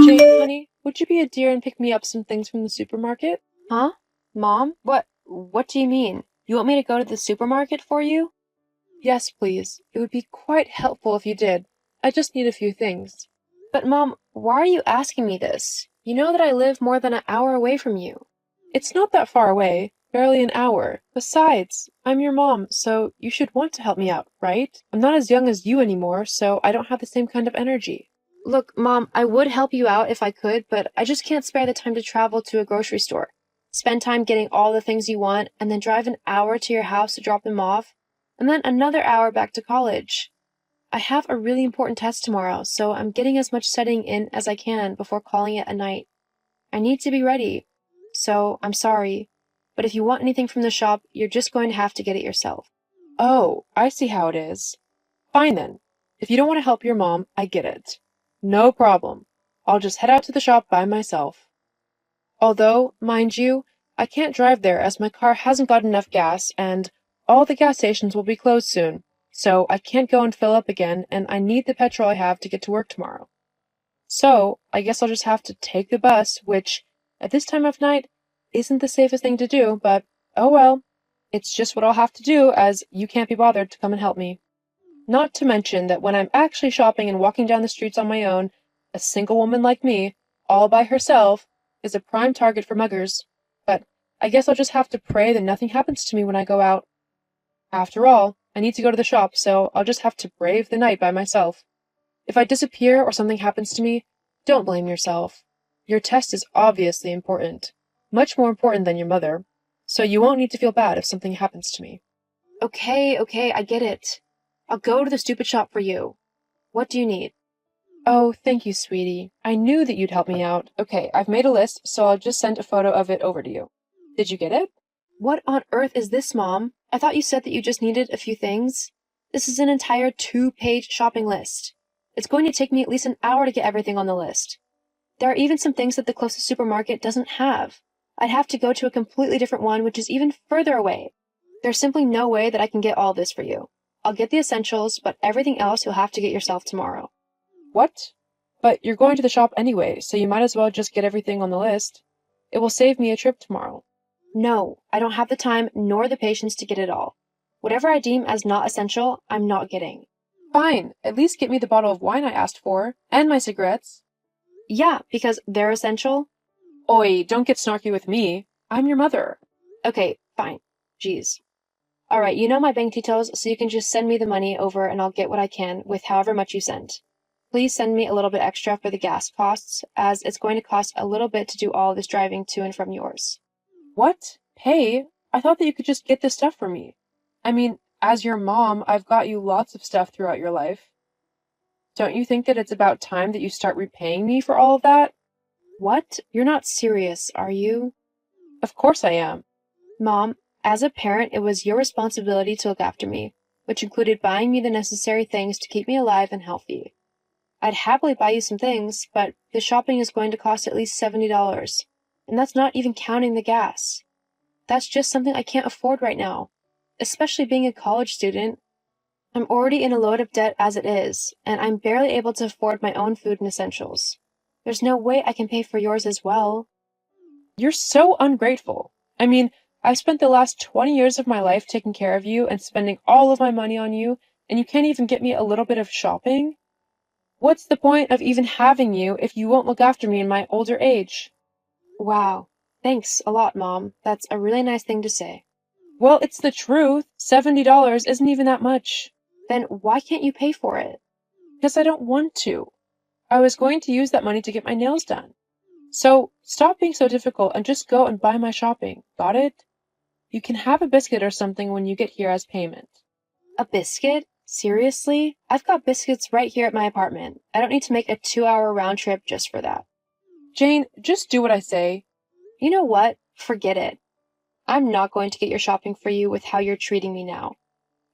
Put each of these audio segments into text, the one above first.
Jane, honey, would you be a dear and pick me up some things from the supermarket? Huh? Mom? What do you mean? You want me to go to the supermarket for you? Yes, please. It would be quite helpful if you did. I just need a few things. But Mom, why are you asking me this? You know that I live more than an hour away from you. It's not that far away, barely an hour. Besides, I'm your mom, so you should want to help me out, right? I'm not as young as you anymore, so I don't have the same kind of energy. Look, Mom, I would help you out if I could, but I just can't spare the time to travel to a grocery store, spend time getting all the things you want, and then drive an hour to your house to drop them off, and then another hour back to college. I have a really important test tomorrow, so I'm getting as much studying in as I can before calling it a night. I need to be ready, so I'm sorry, but if you want anything from the shop, you're just going to have to get it yourself. Oh, I see how it is. Fine then. If you don't want to help your mom, I get it. No problem. I'll just head out to the shop by myself. Although, mind you, I can't drive there as my car hasn't got enough gas and all the gas stations will be closed soon, so I can't go and fill up again and I need the petrol I have to get to work tomorrow. So, I guess I'll just have to take the bus, which, at this time of night, isn't the safest thing to do, but oh well. It's just what I'll have to do as you can't be bothered to come and help me. Not to mention that when I'm actually shopping and walking down the streets on my own, a single woman like me, all by herself, is a prime target for muggers. But I guess I'll just have to pray that nothing happens to me when I go out. After all, I need to go to the shop, so I'll just have to brave the night by myself. If I disappear or something happens to me, don't blame yourself. Your test is obviously important, much more important than your mother, so you won't need to feel bad if something happens to me. Okay, I get it. I'll go to the stupid shop for you. What do you need? Oh, thank you, sweetie. I knew that you'd help me out. Okay, I've made a list, so I'll just send a photo of it over to you. Did you get it? What on earth is this, Mom? I thought you said that you just needed a few things. This is an entire 2-page shopping list. It's going to take me at least an hour to get everything on the list. There are even some things that the closest supermarket doesn't have. I'd have to go to a completely different one, which is even further away. There's simply no way that I can get all this for you. I'll get the essentials, but everything else you'll have to get yourself tomorrow. What? But you're going to the shop anyway, so you might as well just get everything on the list. It will save me a trip tomorrow. No, I don't have the time nor the patience to get it all. Whatever I deem as not essential, I'm not getting. Fine, at least get me the bottle of wine I asked for, and my cigarettes. Yeah, because they're essential. Oi, don't get snarky with me. I'm your mother. Okay, fine. Jeez. Alright, you know my bank details, so you can just send me the money over and I'll get what I can with however much you send. Please send me a little bit extra for the gas costs, as it's going to cost a little bit to do all this driving to and from yours. What? Pay? I thought that you could just get this stuff for me. I mean, as your mom, I've got you lots of stuff throughout your life. Don't you think that it's about time that you start repaying me for all of that? What? You're not serious, are you? Of course I am. Mom, as a parent, it was your responsibility to look after me, which included buying me the necessary things to keep me alive and healthy. I'd happily buy you some things, but the shopping is going to cost at least $70, and that's not even counting the gas. That's just something I can't afford right now, especially being a college student. I'm already in a load of debt as it is, and I'm barely able to afford my own food and essentials. There's no way I can pay for yours as well. You're so ungrateful. I mean, I've spent the last 20 years of my life taking care of you and spending all of my money on you, and you can't even get me a little bit of shopping? What's the point of even having you if you won't look after me in my older age? Wow. Thanks a lot, Mom. That's a really nice thing to say. Well, it's the truth. $70 isn't even that much. Then why can't you pay for it? Because I don't want to. I was going to use that money to get my nails done. So, stop being so difficult and just go and buy my shopping. Got it? You can have a biscuit or something when you get here as payment. A biscuit? Seriously? I've got biscuits right here at my apartment. I don't need to make a 2-hour round trip just for that. Jane, just do what I say. You know what? Forget it. I'm not going to get your shopping for you with how you're treating me now.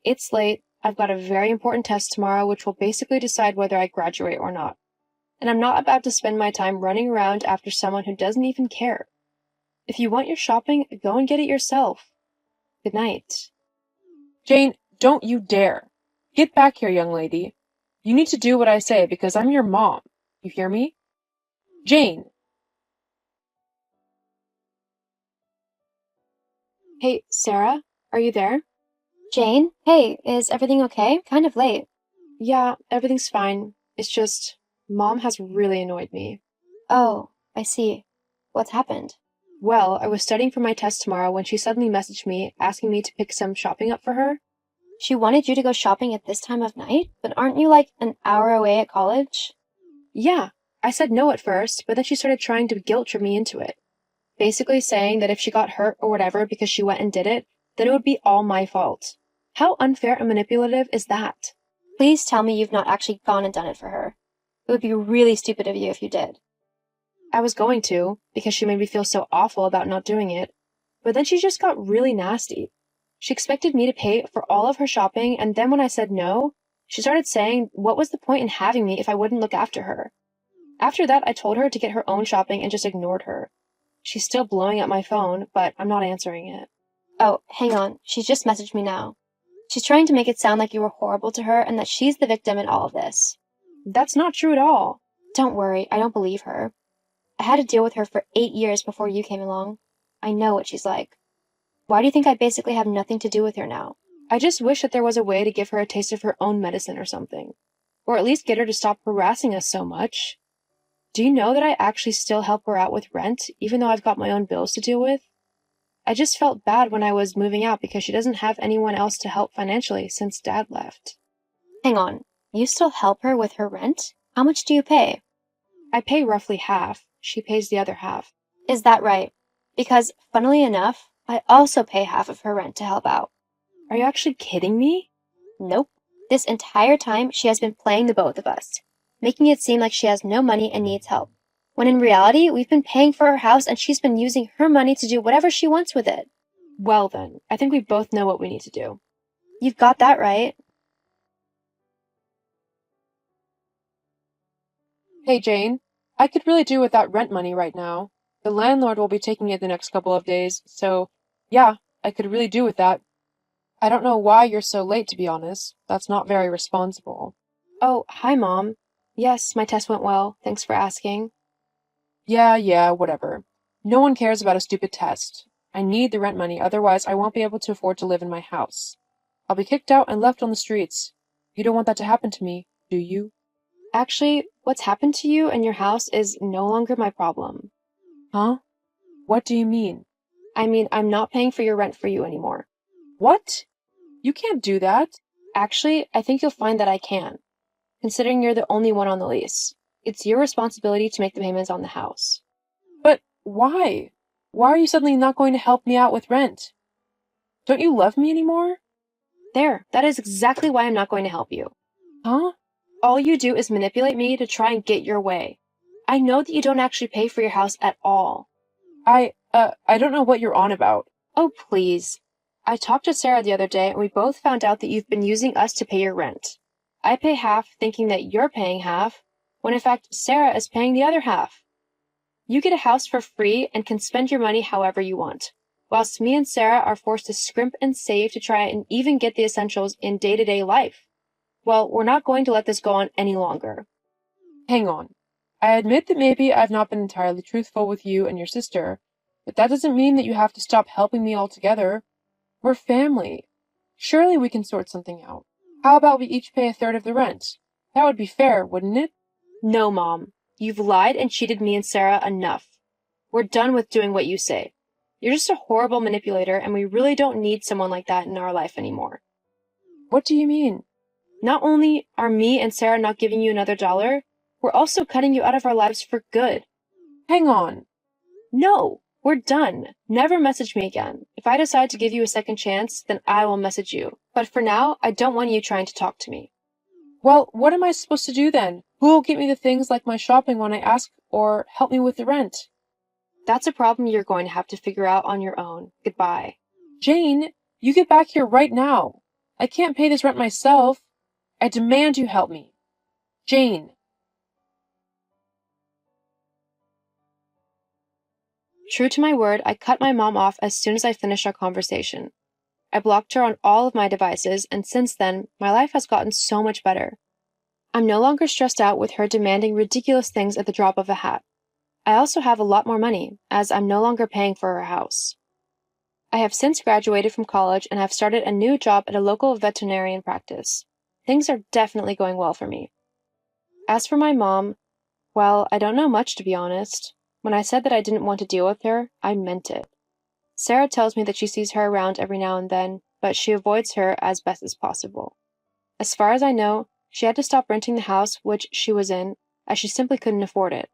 It's late. I've got a very important test tomorrow which will basically decide whether I graduate or not. And I'm not about to spend my time running around after someone who doesn't even care. If you want your shopping, go and get it yourself. Good night. Jane, don't you dare. Get back here, young lady. You need to do what I say because I'm your mom. You hear me? Jane! Hey, Sarah, are you there? Jane? Hey, is everything okay? Kind of late. Yeah, everything's fine. It's just, Mom has really annoyed me. Oh, I see. What's happened? Well, I was studying for my test tomorrow when she suddenly messaged me asking me to pick some shopping up for her. She wanted you to go shopping at this time of night? But aren't you like an hour away at college? Yeah, I said no at first, but then she started trying to guilt trip me into it. Basically saying that if she got hurt or whatever because she went and did it, then it would be all my fault. How unfair and manipulative is that? Please tell me you've not actually gone and done it for her. It would be really stupid of you if you did. I was going to, because she made me feel so awful about not doing it, but then she just got really nasty. She expected me to pay for all of her shopping, and then when I said no, she started saying what was the point in having me if I wouldn't look after her. After that, I told her to get her own shopping and just ignored her. She's still blowing up my phone, but I'm not answering it. Oh, hang on. She's just messaged me now. She's trying to make it sound like you were horrible to her and that she's the victim in all of this. That's not true at all. Don't worry, I don't believe her. I had to deal with her for 8 years before you came along. I know what she's like. Why do you think I basically have nothing to do with her now? I just wish that there was a way to give her a taste of her own medicine or something. Or at least get her to stop harassing us so much. Do you know that I actually still help her out with rent, even though I've got my own bills to deal with? I just felt bad when I was moving out because she doesn't have anyone else to help financially since Dad left. Hang on, you still help her with her rent? How much do you pay? I pay roughly half. She pays the other half. Is that right? Because, funnily enough, I also pay half of her rent to help out. Are you actually kidding me? Nope. This entire time, she has been playing the both of us, making it seem like she has no money and needs help, when in reality, we've been paying for her house and she's been using her money to do whatever she wants with it. Well then, I think we both know what we need to do. You've got that right. Hey, Jane. I could really do with that rent money right now. The landlord will be taking it the next couple of days, so yeah, I could really do with that. I don't know why you're so late, to be honest. That's not very responsible. Oh, hi, Mom. Yes, my test went well. Thanks for asking. Yeah, whatever. No one cares about a stupid test. I need the rent money, otherwise I won't be able to afford to live in my house. I'll be kicked out and left on the streets. You don't want that to happen to me, do you? Actually, what's happened to you and your house is no longer my problem. Huh? What do you mean? I mean, I'm not paying for your rent for you anymore. What? You can't do that. Actually, I think you'll find that I can, considering you're the only one on the lease. It's your responsibility to make the payments on the house. But why? Why are you suddenly not going to help me out with rent? Don't you love me anymore? There, that is exactly why I'm not going to help you. Huh? All you do is manipulate me to try and get your way. I know that you don't actually pay for your house at all. I don't know what you're on about. Oh, please. I talked to Sarah the other day and we both found out that you've been using us to pay your rent. I pay half thinking that you're paying half, when in fact Sarah is paying the other half. You get a house for free and can spend your money however you want, whilst me and Sarah are forced to scrimp and save to try and even get the essentials in day-to-day life. Well, we're not going to let this go on any longer. Hang on. I admit that maybe I've not been entirely truthful with you and your sister, but that doesn't mean that you have to stop helping me altogether. We're family. Surely we can sort something out. How about we each pay a third of the rent? That would be fair, wouldn't it? No, Mom. You've lied and cheated me and Sarah enough. We're done with doing what you say. You're just a horrible manipulator, and we really don't need someone like that in our life anymore. What do you mean? Not only are me and Sarah not giving you another dollar, we're also cutting you out of our lives for good. Hang on. No, we're done. Never message me again. If I decide to give you a second chance, then I will message you. But for now, I don't want you trying to talk to me. Well, what am I supposed to do then? Who will get me the things like my shopping when I ask or help me with the rent? That's a problem you're going to have to figure out on your own. Goodbye. Jane, you get back here right now. I can't pay this rent myself. I demand you help me. Jane. True to my word, I cut my mom off as soon as I finished our conversation. I blocked her on all of my devices, and since then, my life has gotten so much better. I'm no longer stressed out with her demanding ridiculous things at the drop of a hat. I also have a lot more money, as I'm no longer paying for our house. I have since graduated from college and have started a new job at a local veterinarian practice. Things are definitely going well for me. As for my mom, well, I don't know much to be honest. When I said that I didn't want to deal with her, I meant it. Sarah tells me that she sees her around every now and then, but she avoids her as best as possible. As far as I know, she had to stop renting the house which she was in, as she simply couldn't afford it.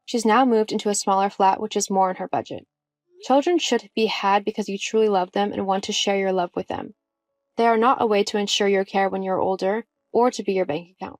She's now moved into a smaller flat which is more in her budget. Children should be had because you truly love them and want to share your love with them. They are not a way to ensure your care when you're older, or to be your bank account.